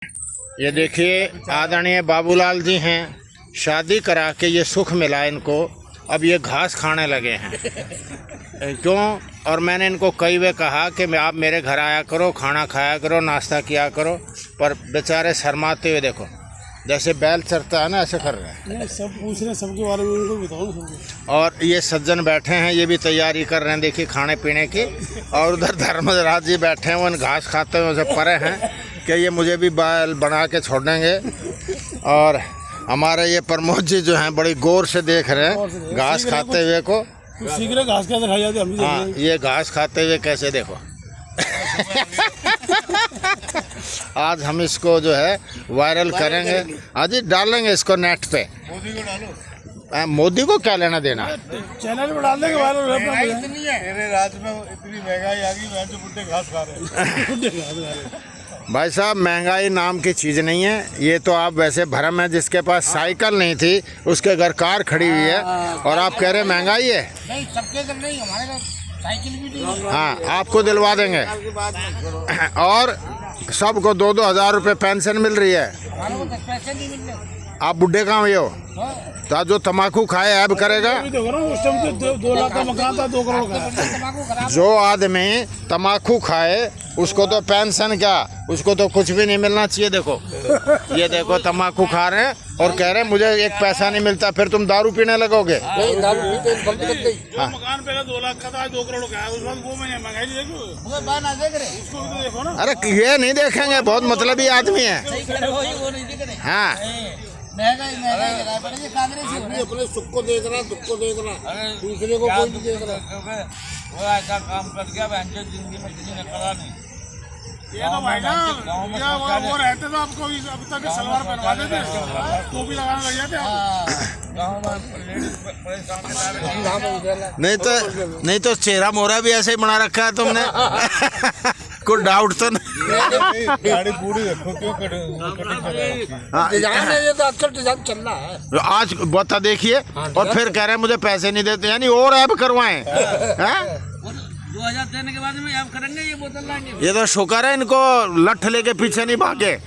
ये देखिए आदरणीय बाबूलाल जी हैं, शादी करा के ये सुख मिला इनको, अब ये घास खाने लगे हैं। क्यों? और मैंने इनको कई बार कहा कि आप मेरे घर आया करो, खाना खाया करो, नाश्ता किया करो, पर बेचारे शर्माते हुए देखो जैसे बैल चरता है ना, ऐसे कर रहे हैं। सब पूछ रहे हैं, सबके बारे में उनको बताओ सबको। और ये सज्जन बैठे हैं, ये भी तैयारी कर रहे हैं देखिए खाने पीने की। और उधर धर्मराज जी बैठे हैं, वो इन घास खाते हुए से परे हैं कि ये मुझे भी बैल बना के छोड़ेंगे। और हमारे ये प्रमोद जी जो हैं बड़ी गौर से देख रहे हैं घास खाते हुए को। शीघ्र घास के अंदर खाई जाती है। हाँ, ये घास खाते हुए कैसे देखो। आज हम इसको जो है वायरल करेंगे, आज ही डालेंगे इसको नेट पे। मोदी को डालो। मोदी को क्या लेना देना? चैनल पे डाल देंगे वायरल। इतनी है मेरे राज्य में, इतनी महंगाई आ गई, मैं जो बुड्ढे घास खा रहे हैं। भाई साहब, महंगाई नाम की चीज़ नहीं है। ये तो आप वैसे भरम है, जिसके पास साइकिल नहीं थी उसके घर कार खड़ी हुई है और आप कह रहे हैं महंगाई है। नहीं, सबके घर नहीं, हमारे घर साइकिल भी नहीं। हाँ, आपको दिलवा देंगे। और सबको 2-2 हज़ार रुपये पेंशन मिल रही है। पैसे नहीं मिल रहे। आप बुढ़े कहाँ हुए हो? तो जो तम्बाकू खाए ऐब करेगा। उस टाइम तो 2 लाख का मकान था, 2 करोड़ का। जो आदमी तम्बाकू खाए उसको तो पेंशन क्या, उसको तो कुछ भी नहीं मिलना चाहिए। देखो ये देखो तम्बाकू खा रहे हैं और कह रहे हैं मुझे 1 पैसा नहीं मिलता। फिर तुम दारू पीने लगोगे। दारू पीते मकान पहले 2 लाख का था, 2 करोड़ का है। उस वक्त वो मैंने महंगाई देखो, उसको भी तो देखो ना। अरे ये नहीं देखेंगे, बहुत मतलबी आदमी है। हाँ, अपने सुख को देख रहा, दुख को देख रहा, दूसरे को कोई नहीं देख रहा। वो ऐसा काम कर गया जिंदगी में किसी ने करा नहीं। ये तो भाई ना, वो रहते तो आपको अब तक सलवार पहनवा देते, टोपी लगाने लग जाते नहीं तो चेहरा मोरा भी ऐसे ही बना रखा है तुमने। कोई डाउट तो नहीं? गाड़ी पूरी रखो, क्यों डिजाइन है, ये तो अच्छा डिजाइन चल रहा है आज बता देखिए। और फिर कह रहे हैं मुझे पैसे नहीं देते, यानी और ऐप करवाएं। 2000 देने के बाद में आप करेंगे, ये बोतल लाएंगे। ये तो शुक्र है इनको लठ लेके पीछे नहीं भागे।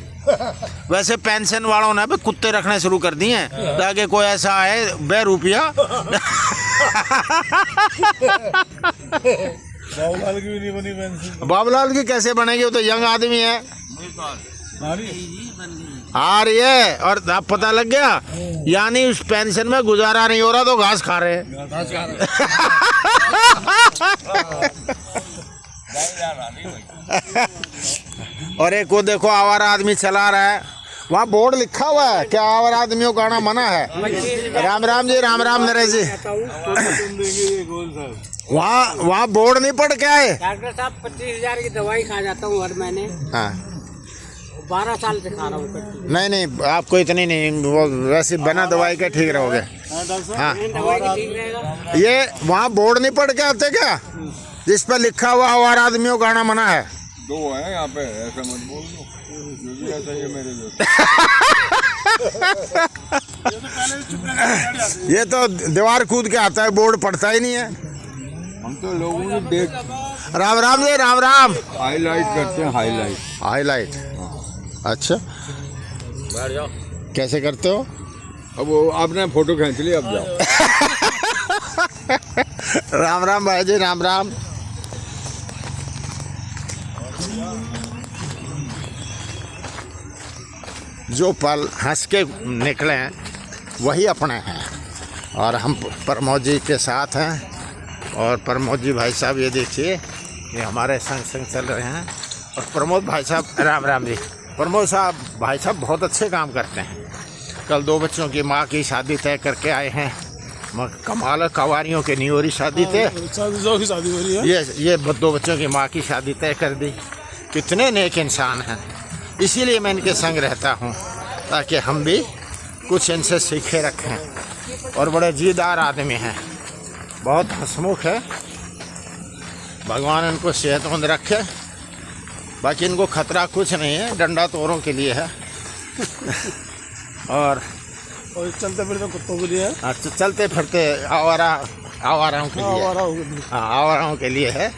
वैसे पेंशन वालों ने भी कुत्ते रखने शुरू कर दिए हैं ताकि कोई ऐसा आए ₹2 बाबूलाल की भी नहीं बनी पेंशन। बाबूलाल की कैसे बनेगी? वो तो यंग आदमी है। आ रही है और अब पता लग गया, यानी उस पेंशन में गुजारा नहीं हो रहा तो घास खा रहे हैं। और एक को देखो आवारा आदमी चला रहा है, वहाँ बोर्ड लिखा हुआ है क्या आवारा आदमियों का आना मना है। राम राम जी, राम राम नरेश जी। वहाँ बोर्ड नहीं पढ़ के आए? डॉक्टर साहब 25,000 की दवाई खा जाता हूँ हर महीने। हाँ, 12 साल से खा रहा हूँ। नहीं आपको इतनी नहीं, वो वैसे बिना दवाई के ठीक रहोगे। हाँ, दवाई की ठीक रहेगा। ये वहाँ बोर्ड नहीं पढ़ के आते क्या जिस पर लिखा हुआ आवारा आदमियों का आना मना है? 2 है यहाँ पे, ऐसा मत बोल दो, जो भी ऐसा ही मेरे ये तो दीवार कूद के आता है, बोर्ड पढ़ता ही नहीं है। हम तो लोगों को देख राम राम जी, राम राम। हाईलाइट करते हैं, हाईलाइट। अच्छा, कैसे करते हो? अब वो आपने फोटो खींच ली, अब जाओ। राम राम भाई जी, राम राम। जो पल हंस के निकले हैं वही अपने हैं। और हम प्रमोद जी के साथ हैं। और प्रमोद जी भाई साहब ये देखिए, ये हमारे संग चल रहे हैं। और प्रमोद भाई साहब, राम राम जी। प्रमोद साहब भाई साहब बहुत अच्छे काम करते हैं। कल 2 बच्चों की माँ की शादी तय करके आए हैं। कमाल, कवारियों के न्योरी शादी तय, शादी हो रही है। ये 2 बच्चों की माँ की शादी तय कर दी। कितने नेक इंसान हैं। इसीलिए मैं इनके संग रहता हूँ ताकि हम भी कुछ इनसे सीखे रखें। और बड़े जीदार आदमी हैं, बहुत हंसमुख है। भगवान इनको सेहतमंद रखे। बाकी इनको खतरा कुछ नहीं है, डंडा तो औरों के लिए है। और चलते फिरते कुत्तों के लिए है। चलते फिरते आवाराओं के लिए, हाँ आवाराओं के लिए है।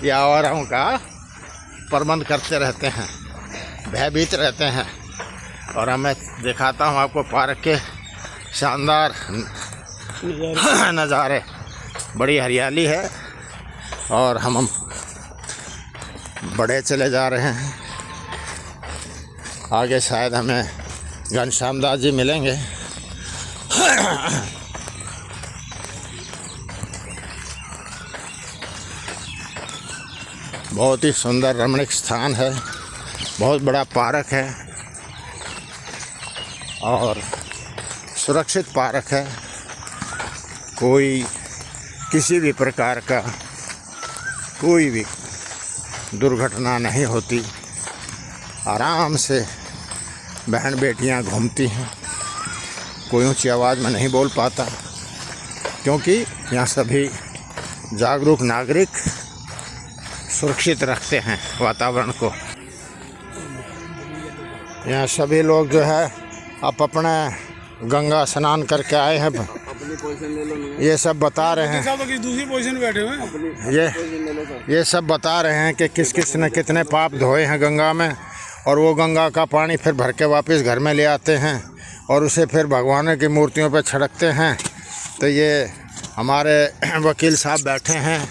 ये आवाराओं का प्रबंध करते रहते हैं। भयभीत रहते हैं। और मैं दिखाता हूँ आपको पार्क के शानदार नज़ारे। बड़ी हरियाली है और हम बड़े चले जा रहे हैं। आगे शायद हमें घनश्याम दास जी मिलेंगे। बहुत ही सुंदर रमणीक स्थान है, बहुत बड़ा पार्क है और सुरक्षित पार्क है। कोई किसी भी प्रकार का कोई भी दुर्घटना नहीं होती। आराम से बहन बेटियां घूमती हैं। कोई ऊंची आवाज़ में नहीं बोल पाता क्योंकि यहाँ सभी जागरूक नागरिक सुरक्षित रखते हैं वातावरण को। यहाँ सभी लोग जो है आप अपना गंगा स्नान करके आए हैं। ये सब बता रहे हैं, तो दूसरी पोजीशन बैठे हुए हैं। ये सब बता रहे हैं कि किस किस ने कितने पाप धोए हैं गंगा में, और वो गंगा का पानी फिर भर के वापस घर में ले आते हैं और उसे फिर भगवानों की मूर्तियों पर छिड़कते हैं। तो ये हमारे वकील साहब बैठे हैं,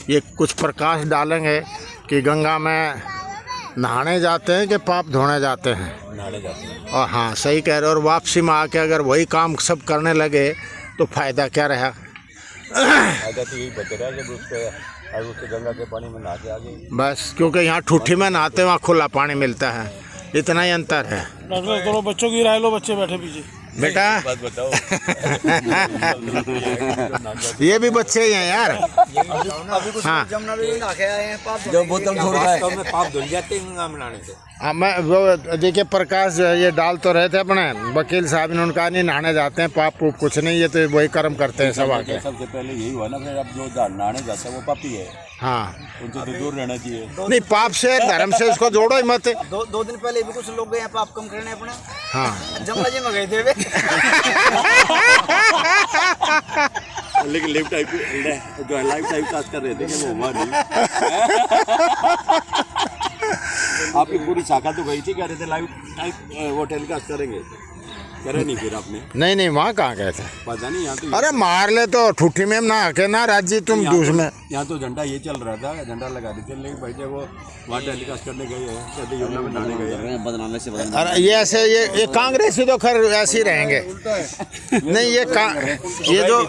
ये कुछ प्रकाश डालेंगे कि गंगा में नहाने जाते हैं कि पाप धोने जाते हैं। नहाने जाते हैं। और हाँ, सही कह रहे हो। और वापसी में आके अगर वही काम सब करने लगे तो फ़ायदा क्या रहा? फायदा तो यही बच रहा है जब उसके गंगा के पानी में नहा के आ गए। बस क्योंकि यहाँ ठूठी में नहाते वहाँ खुला पानी मिलता है, इतना ही अंतर है। डॉक्टर करो, बच्चों की राय लो, बच्चे बैठे पीछे। बेटा बात बताओ। ये भी बच्चे ही हैं यार। हाँ, जो बोतल छोड़ रहा है तो पाप धुल जाते हैं गंगा में नहाने से। हाँ, मैं वो देखिए प्रकाश ये डाल तो रहे थे अपने वकील साहब ने, उनका नहीं नहाने जाते हैं, पाप पूप कुछ नहीं, ये तो वही कर्म करते हैं सब आके। सबसे पहले यही हुआ ना, फिर अब जो नहाने जाता है वो पापी है, हाँ, उनसे तो दूर रहना चाहिए। नहीं पाप से धर्म से उसको जोड़ो ही मत। दो दिन पहले भी कुछ लोग गए हैं पाप कम करने अपने। हाँ, जमुना जी में गए थे वे। लेकिन लाइफ टाइप काज कर रहे थे कि वो हुआ नहीं। आपकी पूरी शाखा तो गई थी, कह रहे थे लाइव टाइप वो टेलीकास्ट करेंगे, करे नहीं फिर आपने? नहीं वहाँ कहाँ गए थे? पता नहीं। यहाँ तो अरे मार ले तो ठूठी में ना आके ना राज्य तुम दूस में। यहाँ तो झंडा ये चल रहा था, झंडा लगा रहे थे, लेकिन भाई जब वो वहाँ टेलीकास्ट करने गए हैं, कहते यमुना में नहाने गए हैं। बदनामे से बदनाम। अरे ये ऐसे ये कांग्रेसी तो खैर ऐसे ही रहेंगे। नहीं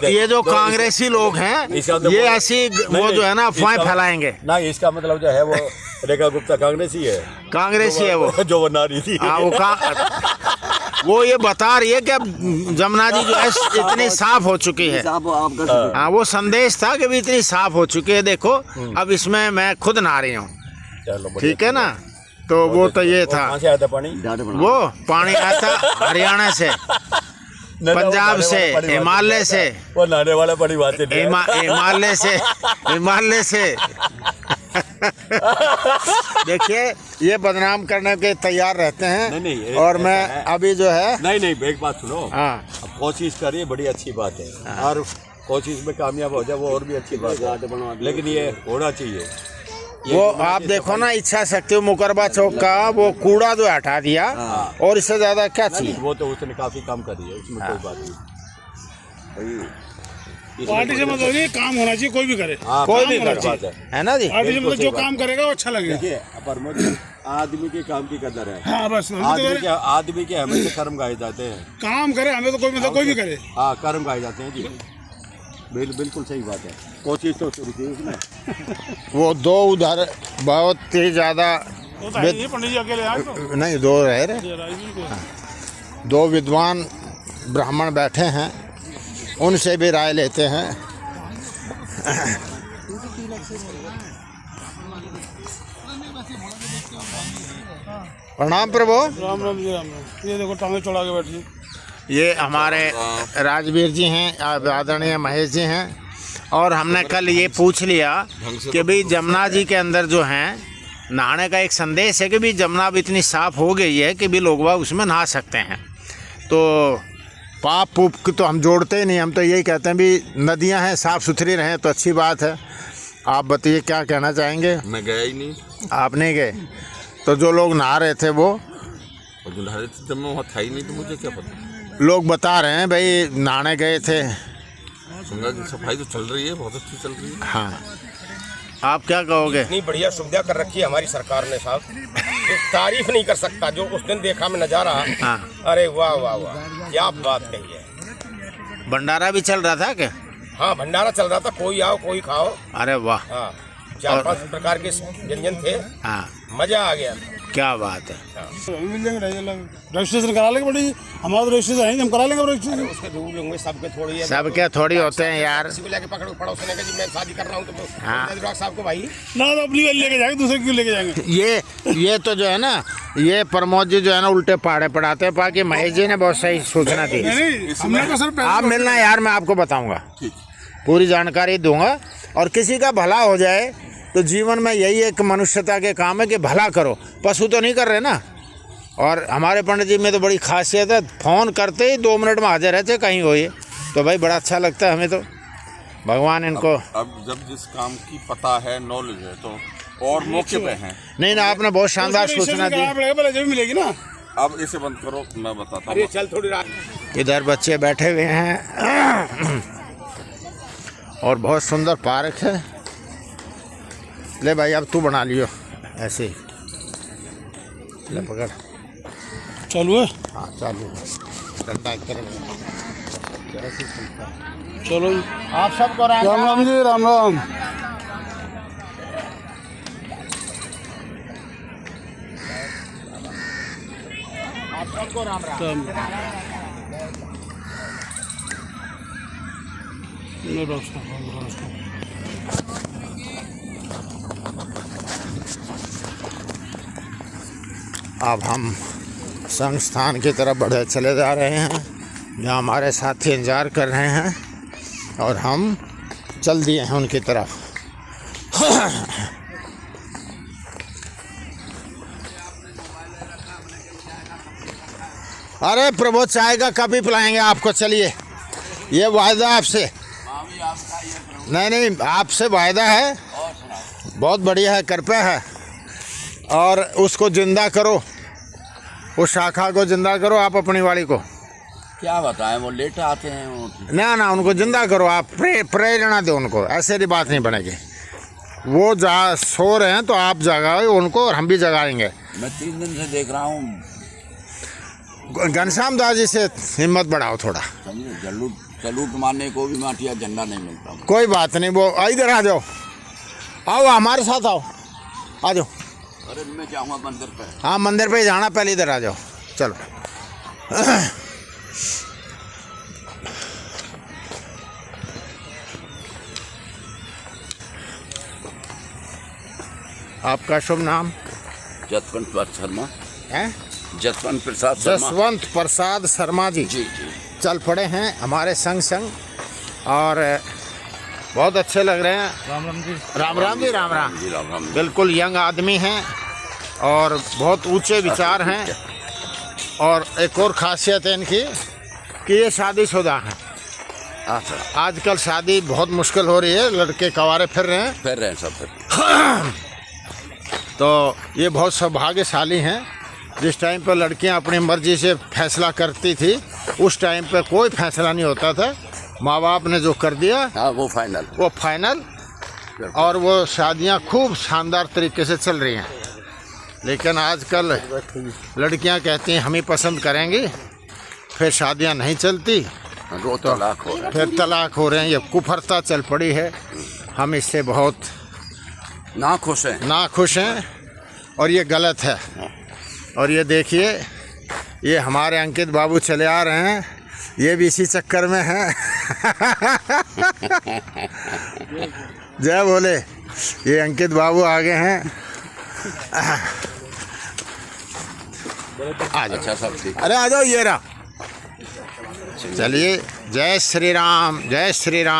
ये जो कांग्रेसी लोग हैं ये ऐसी वो जो है ना अफवाहें फैलाएंगे ना। इसका मतलब जो है वो रेखा गुप्ता कांग्रेसी है, कांग्रेसी है वो जो बना रही थी। हाँ, वो ये बता रही है कि अब जमुना जी जो है इतनी साफ हो चुकी है। हाँ, वो संदेश था कि भी इतनी साफ हो चुकी है, देखो अब इसमें मैं खुद नहा रही हूँ। ठीक है ना? तो वो तो ये था। कहाँ से आया था पानी? वो पानी आया था हरियाणा से, पंजाब से, हिमालय से। वो नहाने वाला बड़ी बात है। हिमालय से देखिए ये बदनाम करने के तैयार रहते हैं। नहीं, और मैं अभी जो है नहीं एक बात सुनो। हाँ, अब कोशिश करिए, बड़ी अच्छी बात है, और कोशिश में कामयाब हो जाए वो और भी अच्छी बात है, लेकिन ये होना चाहिए। वो आप देखो ना, इच्छा शक्ति मुकरबा चौक का वो कूड़ा जो हटा दिया, और इससे ज्यादा क्या चाहिए? वो तो उसने काफी काम करी है, उसमें कोई बात नहीं। पार्टी से मतलब ये काम होना चाहिए, कोई भी करे। कोई भी करे, है ना जी? पार्टी से मतलब जो काम करेगा वो अच्छा लगेगा। देखिए पर आदमी के काम की कदर है। हाँ बस, आदमी के हमेशा कर्म गाए जाते हैं। काम करे हमें तो कोई मतलब कोई भी करे। हाँ, कर्म गाए जाते हैं जी। बिल्कुल सही बात है। कोशिश तो शुरू की उसने। वो दो उधर बहुत ही ज्यादा पंडित जी अकेले आए तो नहीं, दो रह रहे, दो विद्वान ब्राह्मण बैठे हैं, उनसे भी राय लेते हैं। प्रणाम प्रभु। राम राम जी, राम राम। ये देखो टांगे चढ़ा के बैठी। ये हमारे राजवीर जी हैं, आदरणीय महेश जी हैं। और हमने कल ये पूछ लिया कि भाई जमुना जी के अंदर जो हैं नहाने का एक संदेश है कि भाई जमुना अब इतनी साफ़ हो गई है कि भी लोग उसमें नहा सकते हैं। तो पाप पूप की तो हम जोड़ते ही नहीं, हम तो यही कहते हैं भी नदियां हैं, साफ़ सुथरी रहें तो अच्छी बात है। आप बताइए क्या कहना चाहेंगे? मैं गया ही नहीं। आप नहीं गए? तो जो लोग नहा रहे थे वो और जो नहा जब मैं वहाँ था ही नहीं तो मुझे क्या पता। लोग बता रहे हैं भाई नहाने गए थे। गंगा की सफाई तो चल रही है, बहुत अच्छी चल रही है। हाँ, आप क्या कहोगे? इतनी बढ़िया सुविधा कर रखी है हमारी सरकार ने साहब, तो तारीफ नहीं कर सकता। जो उस दिन देखा मैं नजारा, हाँ, अरे वाह वाह वाह, क्या बात कही है। भंडारा भी चल रहा था क्या? हाँ, भंडारा चल रहा था, कोई आओ कोई खाओ। अरे वाह, हाँ, 4-5 प्रकार के व्यंजन थे, हाँ, मजा आ गया। क्या बात है। मिल जाएंगे रजिस्ट्रेशन करा लेंगे बड़ी, हमारा तो रजिस्ट्रेशन है, हम करा लेंगे रजिस्ट्रेशन। उसके रूल होंगे सबके थोड़ी है, सबके थोड़ी होते हैं यार। किसी को लेके पकड़ो पड़ोस ने जी मैं शादी कर रहा हूँ तो हाँ। डॉक्टर साहब को भाई ना तो अपनी गाड़ी लेके जाएंगे, दूसरे क्यों लेके जाएंगे? ये तो जो है ना, ये प्रमोद जी जो है ना उल्टे पहाड़े पढ़ाते हैं। बाकी महेश जी ने बहुत सही सूचना दी। नहीं, हमने तो सर आप मिलना यार, मैं आपको बताऊंगा, पूरी जानकारी दूंगा। और किसी का भला हो जाए तो जीवन में यही एक मनुष्यता के काम है कि भला करो। पशु तो नहीं कर रहे ना। और हमारे पंडित जी में तो बड़ी खासियत है, फ़ोन करते ही 2 मिनट में हाजिर रहते कहीं हो ये, तो भाई बड़ा अच्छा लगता है हमें तो। भगवान इनको अब जब जिस काम की पता है, नॉलेज है, तो और मौके पे हैं। नहीं ना, आपने बहुत शानदार सूचना दी। पहले जब मिलेगी ना। अब इसे बंद करो, मैं बताता अरे हूँ। चल थोड़ी रात इधर बच्चे बैठे हुए हैं और बहुत सुंदर पार्क है। ले भाई, अब तू बना लियो ऐसे ही। ले पकड़। चालू है, हाँ चालू है। डंडा एक तरफ चलो। आप सबको राम राम जी, राम राम। आप सबको राम राम। अब हम संस्थान की तरफ बढ़े चले जा रहे हैं, जहाँ हमारे साथी इंतजार कर रहे हैं और हम चल दिए हैं उनकी तरफ। अरे प्रभु, चाय का कप ही पिलाएंगे आपको। चलिए, ये वायदा आपसे। नहीं नहीं, आपसे वायदा है, बहुत बढ़िया है, कृपया है। और उसको जिंदा करो, उस शाखा को जिंदा करो आप अपनी वाली को। क्या बताएं, वो लेट आते हैं वो। ना ना, उनको जिंदा करो आप, प्रेरणा दो उनको। ऐसे की बात नहीं बनेगी। वो जा सो रहे हैं तो आप जगाओ उनको और हम भी जगाएंगे। मैं 3 दिन से देख रहा हूँ। घनश्याम दास जी से हिम्मत बढ़ाओ थोड़ा। समझे, सलूट मारने को भी माटिया झंडा नहीं मिलता। कोई बात नहीं, वो इधर आ जाओ, आओ हमारे साथ आओ, आ जाओ। अरे मैं जाऊँगा मंदिर पे। हाँ, मंदिर पे जाना, पहले इधर आ जाओ, चलो। आपका शुभ नाम? जसवंत शर्मा है? जसवंत प्रसाद शर्मा। जसवंत प्रसाद शर्मा जी। जी जी। चल पड़े हैं हमारे संग और बहुत अच्छे लग रहे हैं। राम राम जी। राम राम जी, राम राम। जी राम राम। बिल्कुल यंग आदमी हैं और बहुत ऊंचे विचार हैं। और एक और खासियत है इनकी कि ये शादीशुदा हैं। अच्छा। आजकल शादी बहुत मुश्किल हो रही है, लड़के कवारे फिर रहे हैं। फिर रहे सब फिर। तो ये बहुत सौभाग्यशाली हैं। जिस टाइम पर लड़कियां अपनी मर्जी से फैसला करती थी, उस टाइम पे कोई फैसला नहीं होता था। माँ बाप ने जो कर दिया, हाँ, वो फाइनल। वो फाइनल। और वो शादियां खूब शानदार तरीके से चल रही हैं। लेकिन आजकल लड़कियां कहती हैं हम ही पसंद करेंगी, फिर शादियां नहीं चलती, दो तलाक हो रहे हैं। फिर तलाक हो रहे हैं। ये कुफरता चल पड़ी है। हम इससे बहुत नाखुश हैं। नाखुश हैं और ये गलत है। और ये देखिए, ये हमारे अंकित बाबू चले आ रहे हैं, ये भी इसी चक्कर में हैं। जय बोले। ये अंकित बाबू आगे हैं। आ जाओ। अच्छा, सब ठीक। अरे आ जाओ, ये रहा। चलिए, जय श्री राम, जय श्री राम।